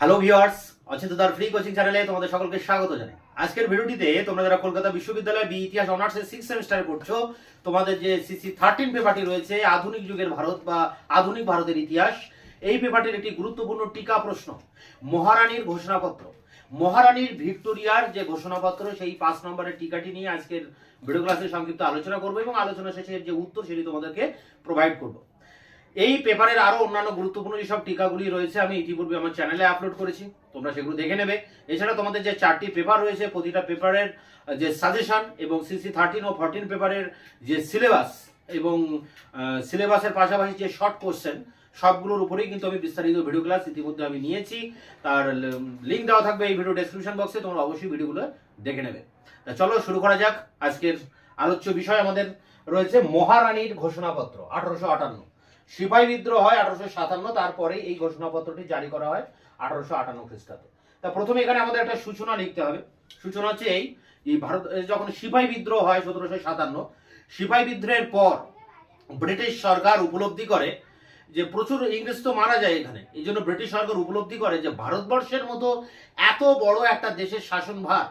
Hello viewers, অচিন্ততার free coaching চ্যানেলে তোমাদের সকলকে স্বাগত জানাই। আজকের ভিডিওটিতে তোমরা যারা কলকাতা বিশ্ববিদ্যালয়ে বি ইতিহাস অনার্সের 6 সেমিস্টারে পড়ছো, তোমাদের যে সিসি 13 পেপারটি রয়েছে আধুনিক যুগের ভারত বা আধুনিক ভারতের ইতিহাস, এই পেপারটির একটি গুরুত্বপূর্ণ টিকা প্রশ্ন মহারানীর ঘোষণাপত্র। মহারানীর ভিক্টোরিয়ার যে ঘোষণাপত্র, সেই 5 নম্বরের টিকাটি নিয়ে আজকের ভিডিও ক্লাসে সংক্ষিপ্ত আলোচনা করবো এবং আলোচনা শেষে যে উত্তর সেটি তোমাদেরকে প্রোভাইড করবো। এই পেপারের আরো অন্যান্য গুরুত্বপূর্ণ যেসব টিকাগুলি রয়েছে আমি ইতিপূর্বে আমার চ্যানেলে আপলোড করেছি, তোমরা সেগুলো দেখে নেবে। এছাড়া তোমাদের যে 4টি পেপার রয়েছে, প্রতিটা পেপারের যে সাজেশন এবং সিসি 13 ও 14 পেপারের যে সিলেবাস এবং সিলেবাসের পাশাপাশি যে শর্ট কোশ্চেন, সবগুলোর উপরেই কিন্তু আমি বিস্তারিত ভিডিও ক্লাস ইতিমধ্যে আমি নিয়েছি। তার লিঙ্ক দেওয়া থাকবে এই ভিডিও ডেসক্রিপশন বক্সে, তোমরা অবশ্যই ভিডিওগুলো দেখে নেবে। চলো শুরু করা যাক। আজকের আলোচ্য বিষয় আমাদের রয়েছে মহারানীর ঘোষণাপত্র। 1858 সিপাহী বিদ্রোহ হয় 1857, তারপরে এই ঘোষণাপত্রটি জারি করা হয় 1858 খ্রিস্টাব্দে। তা প্রথমে এখানে আমাদের একটা সূচনা লিখতে হবে। সূচনা হচ্ছে এই ভারত যখন সিপাহী বিদ্রোহ হয় 1757, সিপাহী বিদ্রোহের পর ব্রিটিশ সরকার উপলব্ধি করে যে প্রচুর ইংরেজ তো মারা যায় এখানে, এই জন্য ব্রিটিশ সরকার উপলব্ধি করে যে ভারতবর্ষের মতো এত বড় একটা দেশের শাসনভার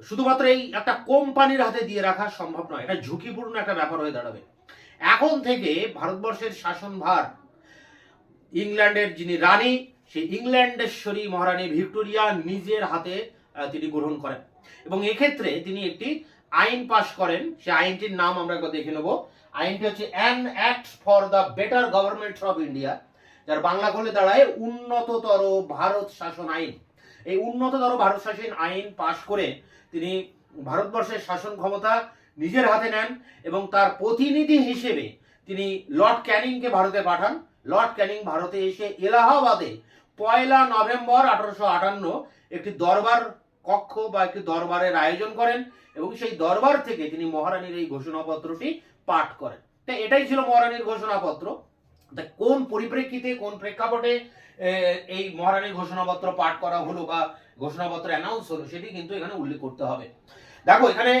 শুধুমাত্র এই একটা কোম্পানির হাতে দিয়ে রাখা সম্ভব নয়, এটা ঝুঁকিপূর্ণ একটা ব্যাপার হয়ে দাঁড়াবে। এখন থেকে ভারতবর্ষের শাসনভার ইংল্যান্ডের যিনি রানী, সেই ইংল্যান্ডেশ্বরী মহারানী ভিক্টোরিয়া নিজের হাতে তিনি গ্রহণ করেন এবং এক্ষেত্রে তিনি একটি আইন পাশ করেন। সেই আইনটির নাম আমরা একবার দেখে নেব। আইনটি হচ্ছে an act for the better government of India, যার বাংলা করলে দাঁড়ায় উন্নততর ভারত শাসন আইন। এই উন্নততর ভারত শাসন আইন পাশ করে তিনি ভারতবর্ষের শাসন ক্ষমতা নিজের হাতে নেন এবং তার প্রতিনিধি হিসেবে তিনি লর্ড ক্যানিংকে ভারতে পাঠান। লর্ড ক্যানিং ভারতে এসে এলাহাবাদে 1 নভেম্বর 1858 একটি দরবার কক্ষ বা একটি দরবারের আয়োজন করেন এবং সেই দরবার থেকে তিনি মহারানীর এই ঘোষণাপত্রটি পাঠ করেন। তাই এটাই ছিল মহারানীর ঘোষণাপত্র। তাই কোন পরিপ্রেক্ষিতে, কোন প্রেক্ষাপটে এই মহারানীর ঘোষণাপত্র পাঠ করা হলো বা ঘোষণাপত্র অ্যানাউন্স হলো, সেটি কিন্তু এখানে উল্লেখ করতে হবে। দেখো এখানে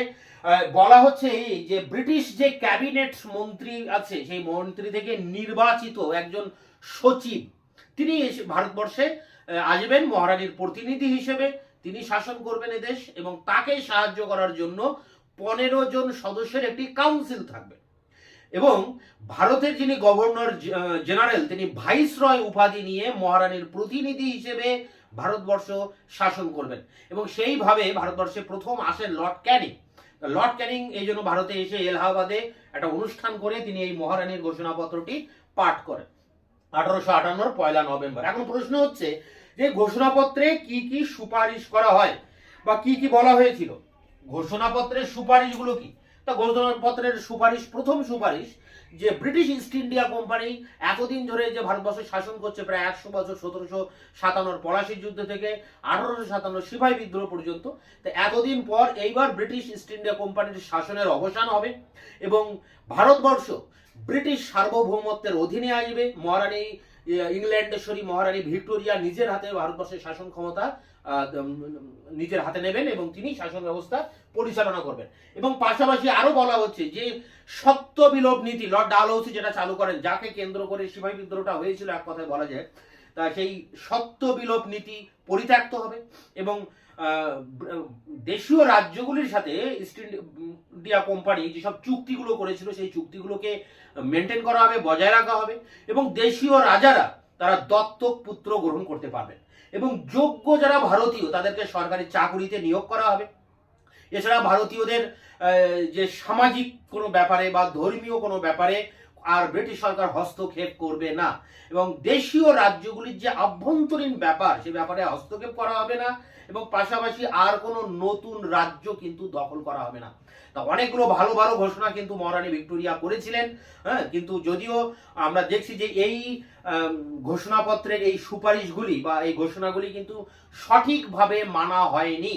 বলা হচ্ছে যে ব্রিটিশ যে ক্যাবিনেট মন্ত্রী আছে, সেই মন্ত্রী থেকে নির্বাচিত একজন সচিব তিনি ভারতবর্ষে আসবেন মহারানীর প্রতিনিধি হিসেবে। তিনি শাসন করবেন এদেশ এবং তাকে সাহায্য করার জন্য 15 জন সদস্যের একটি কাউন্সিল থাকবে এবং ভারতের যিনি গভর্নর জেনারেল তিনি ভাইসরয় উপাধি নিয়ে মহারানীর প্রতিনিধি হিসেবে ভারতবর্ষ শাসন করবেন এবং সেইভাবে ভারতবর্ষে প্রথম আসেন লর্ড ক্যানিং। লর্ড ক্যানিং এই জন্য ভারতে এসে এলাহাবাদে একটা অনুষ্ঠান করে তিনি এই মহারানীর ঘোষণাপত্রটি পাঠ করেন 1858 1 নভেম্বর। এখন প্রশ্ন হচ্ছে যে ঘোষণাপত্রে কি কি সুপারিশ করা হয় বা কি কি বলা হয়েছিল, ঘোষণাপত্রের সুপারিশগুলো কি? তা ঘোষণাপত্রের সুপারিশ, প্রথম সুপারিশ যে ব্রিটিশ ইস্ট ইন্ডিয়া কোম্পানি এতদিন ধরে যে ভারতবর্ষ শাসন করছে প্রায় 100 বছর, 1757 পলাশির যুদ্ধ থেকে 1857 সিপাহী বিদ্রোহ পর্যন্ত, তো এতদিন পর এইবার ব্রিটিশ ইস্ট ইন্ডিয়া কোম্পানির শাসনের অবসান হবে এবং ভারতবর্ষ ব্রিটিশ সার্বভৌমত্বের অধীনে আসবে। মহারানী ইংল্যান্ডেশ্বরী মহারানী ভিক্টোরিয়া নিজের হাতে ভারতবর্ষের শাসন ক্ষমতা নিজের হাতে নেবেন এবং তিনি শাসন ব্যবস্থা পরিচালনা করবেন। এবং পাশাপাশি আরো বলা হচ্ছে যে সত্য বিলোপ নীতি লর্ড ডালহৌসি যেটা চালু করেন, যাকে কেন্দ্র করে সিপাহী বিদ্রোহটা হয়েছিল এক কথায় বলা যায়, তা সেই সত্য বিলোপ নীতি পরিত্যক্ত হবে এবং দেশীয় রাজ্যগুলির সাথে ইস্ট ইন্ডিয়া কোম্পানি যেসব চুক্তিগুলো করেছিল সেই চুক্তিগুলোকে মেনটেন করা হবে, বজায় রাখা হবে এবং দেশীয় রাজারা তারা দত্তক পুত্র গ্রহণ করতে পারবেন এবং যোগ্য যারা ভারতীয় তাদেরকে সরকারি চাকুরিতে নিয়োগ করা হবে। এছাড়া ভারতীয়দের যে সামাজিক কোনো ব্যাপারে বা ধর্মীয় কোনো ব্যাপারে আর ব্রিটিশ সরকার হস্তক্ষেপ করবে না এবং দেশীয় রাজ্যগুলির যে আভ্যন্তরীণ ব্যাপার সে ব্যাপারে হস্তক্ষেপ করা হবে না এবং পাশাপাশি আর কোনো নতুন রাজ্য কিন্তু দখল করা হবে না। তা অনেকগুলো ভালো ভালো ঘোষণা কিন্তু মহারানী ভিক্টোরিয়া করেছিলেন, হ্যাঁ, কিন্তু যদিও আমরা দেখছি যে এই ঘোষণাপত্রের এই সুপারিশগুলি বা এই ঘোষণাগুলি কিন্তু সঠিকভাবে মানা হয়নি।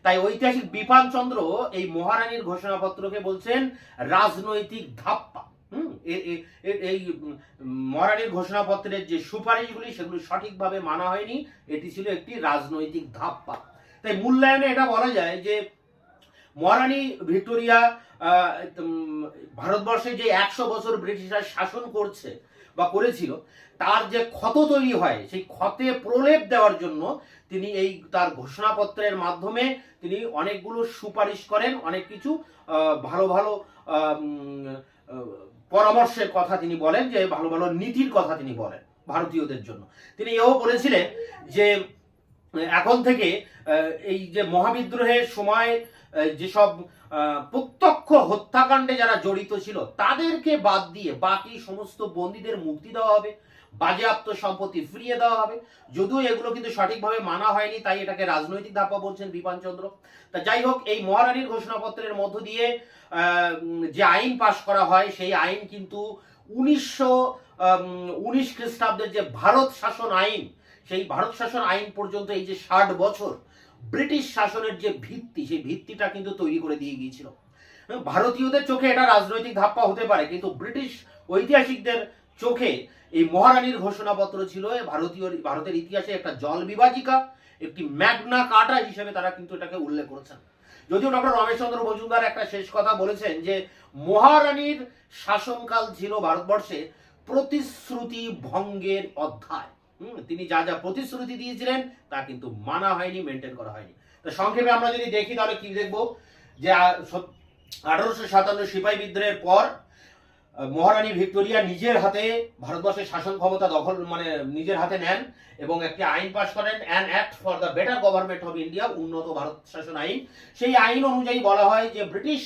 তাই ঐতিহাসিক বিপানচন্দ্র এই মহারানীর ঘোষণাপত্রকে বলছেন রাজনৈতিক ধাপ্পা। এই মহারানীর ঘোষণাপত্রের যে সুপারিশগুলি সেগুলি সঠিকভাবে মানা হয়নি, এটি ছিল একটি রাজনৈতিক ধাপ্পা। তাই মূল্যায়নে এটা বলা যায় যে মহারানী ভিক্টোরিয়া ভারতবর্ষে যে 100 বছর ব্রিটিশরা শাসন করছে বা করেছিল, তার যে ক্ষত তৈরি হয় সেই ক্ষতে প্রলেপ দেওয়ার জন্য তিনি এই তার ঘোষণাপত্রের মাধ্যমে তিনি অনেকগুলো সুপারিশ করেন, অনেক কিছু ভালো ভালো পরামর্শের কথা তিনি বলেন, যে ভালো ভালো নীতির কথা তিনি বলেন ভারতীয়দের জন্য। তিনি এও বলেছিলেন যে এখন থেকে এই যে মহাবিদ্রোহের সময় যেসব প্রত্যক্ষ হত্যাকাণ্ডে যারা জড়িত ছিল তাদেরকে বাদ দিয়ে বাকি সমস্ত বন্দীদের মুক্তি দেওয়া হবে, বাজেয়াপ্ত সম্পত্তি ফিরিয়ে দেওয়া হবে। যদিও এগুলো কিন্তু সঠিকভাবে মানা হয়নি, তাই এটাকে রাজনৈতিক ধাপ্পা বলছেন বিপানচন্দ্র। তা যাই হোক, এই মহারানীর ঘোষণাপত্রের মধ্য দিয়ে যে আইন পাশ করা হয় সেই আইন কিন্তু 1919 খ্রিস্টাব্দের যে ভারত শাসন আইন, সেই ভারত শাসন আইন পর্যন্ত এই যে 60 বছর ব্রিটিশ শাসনের যে ভিত্তি, সেই ভিত্তিটা কিন্তু তৈরি করে দিয়ে গিয়েছিল। ভারতীয়দের চোখে এটা রাজনৈতিক ধাপ্পা হতে পারে, কিন্তু ব্রিটিশ ঐতিহাসিকদের চোখে এই মহারানীর ঘোষণাপত্র ছিল ভারতের ইতিহাসে একটা জল বিভাজিকা, একটি ম্যাগনা কার্টা হিসেবে তারা কিন্তু এটাকে উল্লেখ করেছেন। যদিও ডক্টর রমেশচন্দ্র মজুমদার একটা শেষ কথা বলেছেন যে মহারানীর শাসনকাল ছিল ভারতবর্ষে প্রতিশ্রুতি ভঙ্গের অধ্যায়। তিনি যা যা প্রতিশ্রুতি দিয়েছিলেন তা কিন্তু মানা হয়নি, মেনটেন করা হয়নি। তো সংক্ষেপে আমরা যদি দেখি তাহলে কি দেখবো, যে 1857 সিপাহী বিদ্রোহের পর মহারানী ভিক্টোরিয়া নিজের হাতে ভারতবর্ষের শাসন ক্ষমতা দখল নিজের হাতে নেন এবং একটি আইন পাশ করেন, an act for the better government of India, উন্নত ভারত শাসন আইন। সেই আইন অনুযায়ী বলা হয় যে ব্রিটিশ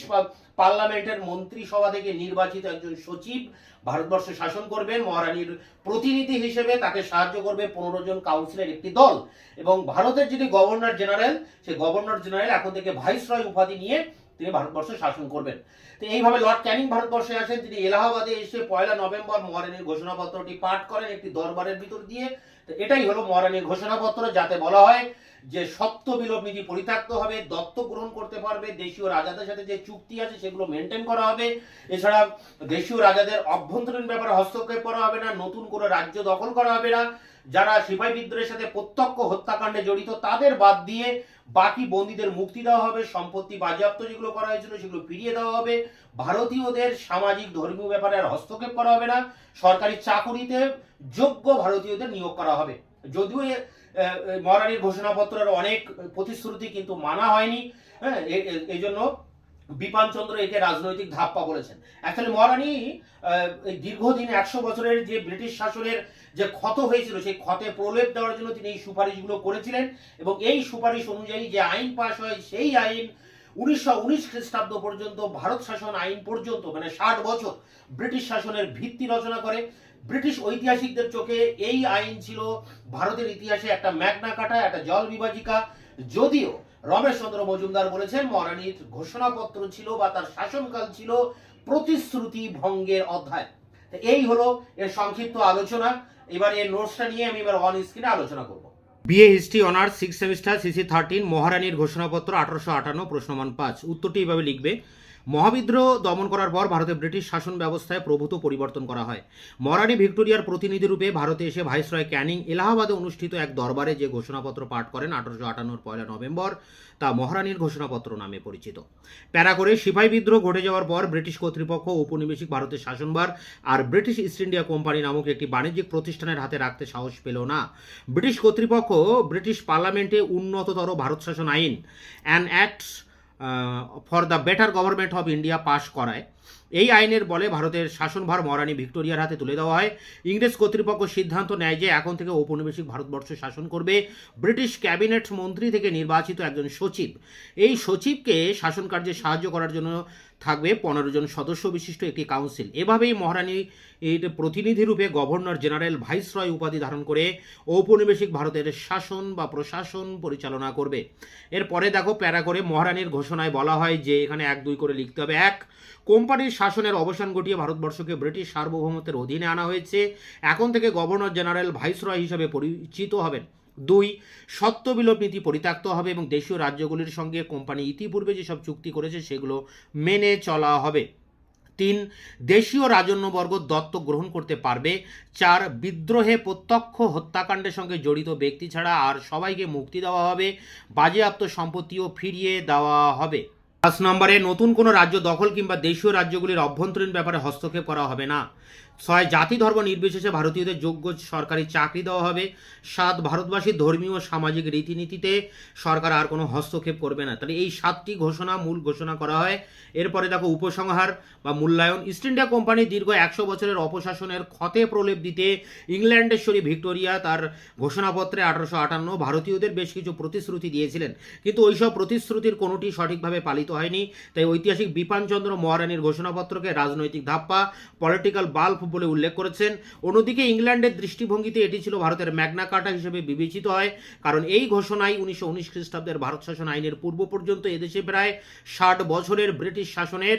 পার্লামেন্টের মন্ত্রিসভা থেকে নির্বাচিত একজন সচিব ভারতবর্ষে শাসন করবেন মহারানীর প্রতিনিধি হিসেবে, তাকে সাহায্য করবে 15 জন কাউন্সিলের একটি দল, এবং ভারতের যিনি গভর্নর জেনারেল, সেই গভর্নর জেনারেল এখন থেকে ভাইসরয় উপাধি নিয়ে তিনি ভারতবর্ষে শাসন করবেন। তো এইভাবে লর্ড ক্যানিং ভারতবর্ষে আসেন। তিনি এলাহাবাদে এসে 1 নভেম্বর মহারানীর ঘোষণাপত্রটি পাঠ করেন একটি দরবারের ভিতর দিয়ে। তো এটাই হলো মহারানীর ঘোষণাপত্র, যাতে বলা হয় যে সত্য বিলোপ নীতি পরিত্যক্ত হবে, দত্তক গ্রহণ করতে পারবে, দেশীয় রাজাদের সাথে যে চুক্তি আছে সেগুলো মেনটেন করা হবে, এছাড়া দেশীয় রাজাদের অভ্যন্তরীণ ব্যাপারে হস্তক্ষেপ করা হবে না, নতুন করে রাজ্য দখল করা হবে না, যারা সিপাহী বিদ্রোহের সাথে প্রত্যক্ষ হত্যাকাণ্ডে জড়িত তাদের বাদ দিয়ে বাকি বন্দীদের মুক্তি দেওয়া হবে, সম্পত্তি বাজেয়াপ্ত যেগুলো করা হয়েছিল সেগুলো ফিরিয়ে দেওয়া হবে, ভারতীয়দের সামাজিক ধর্মীয় ব্যাপারে আর হস্তক্ষেপ করা হবে না, সরকারি চাকুরিতে যোগ্য ভারতীয়দের নিয়োগ করা হবে। যদিও মহারানীর ঘোষণাপত্রের অনেক প্রতিশ্রুতি কিন্তু মানা হয়নি, হ্যাঁ, এই জন্য বিপানচন্দ্র একে রাজনৈতিক ধাপ্পা বলেছেন। অ্যাকচুয়ালি মহারানী দীর্ঘদিন 100 বছরের যে ব্রিটিশ শাসনের যে ক্ষত হয়েছিল সেই ক্ষতে প্রলেপ দেওয়ার জন্য তিনি এই সুপারিশগুলো করেছিলেন, এবং এই সুপারিশ অনুযায়ী যে আইন পাশ হয় সেই আইন 1919 খ্রিস্টাব্দ পর্যন্ত ভারত শাসন আইন পর্যন্ত 60 বছর ব্রিটিশ শাসনের ভিত্তি রচনা করে। ব্রিটিশ ঐতিহাসিকদের চোখে এই আইন ছিল ভারতের ইতিহাসে একটা ম্যাগনা কার্টা, একটা জল বিভাজিকা। যদিও রমেশচন্দ্র মজুমদার বলেছেন মহারানীর ঘোষণাপত্র ছিল বা তার শাসনকাল ছিল প্রতিশ্রুতি ভঙ্গের অধ্যায়। এই হলো এর সংক্ষিপ্ত আলোচনা। এবার এর নোটসটা নিয়ে আমি এবার অন স্ক্রিনে আলোচনা করব। BA history honours 6 semester CC 13 মহারানীর ঘোষণাপত্র 1858 প্রশ্নমান 5। উত্তরটি এভাবে লিখবে। মহাবিদ্রোহ দমন করার পর ভারতে ব্রিটিশ শাসন ব্যবস্থায় প্রভূত পরিবর্তন করা হয়। মহারানী ভিক্টোরিয়ার প্রতিনিধি রূপে ভারতে এসে ভাইসরয় ক্যানিং এলাহাবাদে অনুষ্ঠিত এক দরবারে যে ঘোষণাপত্র পাঠ করেন 1858 1 নভেম্বর, তা মহারানীর ঘোষণাপত্র নামে পরিচিত। প্যারা করে সিপাহী বিদ্রোহ ঘটে যাওয়ার পর ব্রিটিশ কর্তৃপক্ষ ঔপনিবেশিক ভারতের শাসনভার আর ব্রিটিশ ইস্ট ইন্ডিয়া কোম্পানি নামক একটি বাণিজ্যিক প্রতিষ্ঠানের হাতে রাখতে সাহস পেল না। ব্রিটিশ কর্তৃপক্ষ ব্রিটিশ পার্লামেন্টে উন্নততর ভারত শাসন আইন, an act for the better government of India পাশ করায়। এই আইনের বলে ভারতের শাসনভার মহারানী ভিক্টোরিয়ার হাতে তুলে দেওয়া হয়। ইংরেজ কর্তৃপক্ষ সিদ্ধান্ত নেয় যে এখন থেকে ঔপনিবেশিক ভারতবর্ষ শাসন করবে ব্রিটিশ ক্যাবিনেট মন্ত্রী থেকে নির্বাচিত একজন সচিব। এই সচিবকে শাসন কার্যে সাহায্য করার জন্য থাকবে 15 জন সদস্য বিশিষ্ট একটি কাউন্সিল। এভাবেই মহারানী এর প্রতিনিধি রূপে গভর্নর জেনারেল ভাইসরয় উপাধি ধারণ করে ঔপনিবেশিক ভারতের শাসন বা প্রশাসন পরিচালনা করবে। এরপরে দেখো প্যারা করে মহারানীর ঘোষণায় বলা হয় যে এখানে 1 2 করে লিখতে হবে। 1, কোম্পানির শাসনের অবসান ঘটিয়ে ভারতবর্ষকে ব্রিটিশ সার্বভৌমত্বের অধীনে আনা হয়েছে। এখন থেকে গভর্নর জেনারেল ভাইসরয় হিসেবে পরিচিত হবেন। 2, সত্য বিলোপ নীতি পরিত্যক্ত হবে এবং দেশীয় রাজ্যগুলির সঙ্গে কোম্পানি ইতিপূর্বে যেসব চুক্তি করেছে সেগুলো মেনে চলা হবে। 3, দেশীয় রাজন্যবর্গ দত্তক গ্রহণ করতে পারবে। 4, বিদ্রোহে প্রত্যক্ষ হত্যাকাণ্ডের সঙ্গে জড়িত ব্যক্তি ছাড়া আর সবাইকে মুক্তি দেওয়া হবে, বাজেয়াপ্ত সম্পত্তিও ফিরিয়ে দেওয়া হবে। 5 নম্বরে নতুন কোনো রাজ্য দখল কিংবা দেশীয় রাজ্যগুলির অভ্যন্তরীণ ব্যাপারে হস্তক্ষেপ করা হবে না। 6 জাতি ধর্ম নির্বিশেষে ভারতীয়দের যোগ্য সরকারি চাকরি দেওয়া হবে। 7 ভারতবাসীর ধর্মীয় ও সামাজিক রীতিনীতিতে সরকার আর কোনো হস্তক্ষেপ করবে না। তাহলে এই 7টি ঘোষণা মূল ঘোষণা করা হয়। এরপরে দেখো উপসংহার বা মূল্যায়ন। ইস্ট ইন্ডিয়া কোম্পানি দীর্ঘ 100 বছরের অপশাসনের ক্ষতে প্রলেপ দিতে ইংল্যান্ডেশ্বরী ভিক্টোরিয়া তার ঘোষণাপত্রে 1858 ভারতীয়দের বেশ কিছু প্রতিশ্রুতি দিয়েছিলেন, কিন্তু ওইসব প্রতিশ্রুতির কোনোটি সঠিকভাবে পালিত হয়নি। তাই ঐতিহাসিক বিপানচন্দ্র মহারানীর ঘোষণাপত্রকে রাজনৈতিক ধাপ্পা, পলিটিক্যাল বাল্ব বলে উল্লেখ করেছেন। অন্যদিকে ইংল্যান্ডের দৃষ্টিভঙ্গিতে এটি ছিল ভারতের ম্যাগনা কার্টা হিসেবে বিবেচিত হয়, কারণ এই ঘোষণায় 1919 খ্রিস্টাব্দের ভারত শাসন আইনের পূর্ব পর্যন্ত এদেশে প্রায় 60 বছরের ব্রিটিশ শাসনের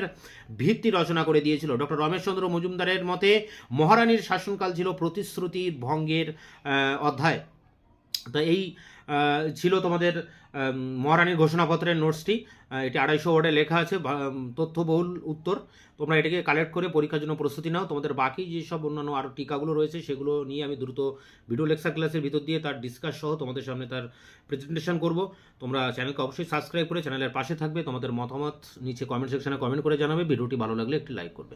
ভিত্তি রচনা করে দিয়েছিল। ডক্টর রমেশচন্দ্র মজুমদারের মতে মহারানীর শাসনকাল ছিল প্রতিশ্রুতি ভঙ্গের অধ্যায়। তো এই ছিল তোমাদের মহারানীর ঘোষণাপত্রের নোটসটি। এটি 250 ওয়ার্ডে লেখা আছে, তথ্যবহুল উত্তর। তোমরা এটাকে কালেক্ট করে পরীক্ষার জন্য প্রস্তুতি নাও। তোমাদের বাকি যেসব অন্যান্য আরও টিকাগুলো রয়েছে সেগুলো নিয়ে আমি দ্রুত ভিডিও লেকচার ক্লাসের ভিতর দিয়ে তার ডিসকাস সহ তোমাদের সামনে তার প্রেজেন্টেশন করব। তোমরা চ্যানেলকে অবশ্যই সাবস্ক্রাইব করে চ্যানেলের পাশে থাকবে। তোমাদের মতামত নিচে কমেন্ট সেকশনে কমেন্ট করে জানাবে। ভিডিওটি ভালো লাগলে একটি লাইক করবে।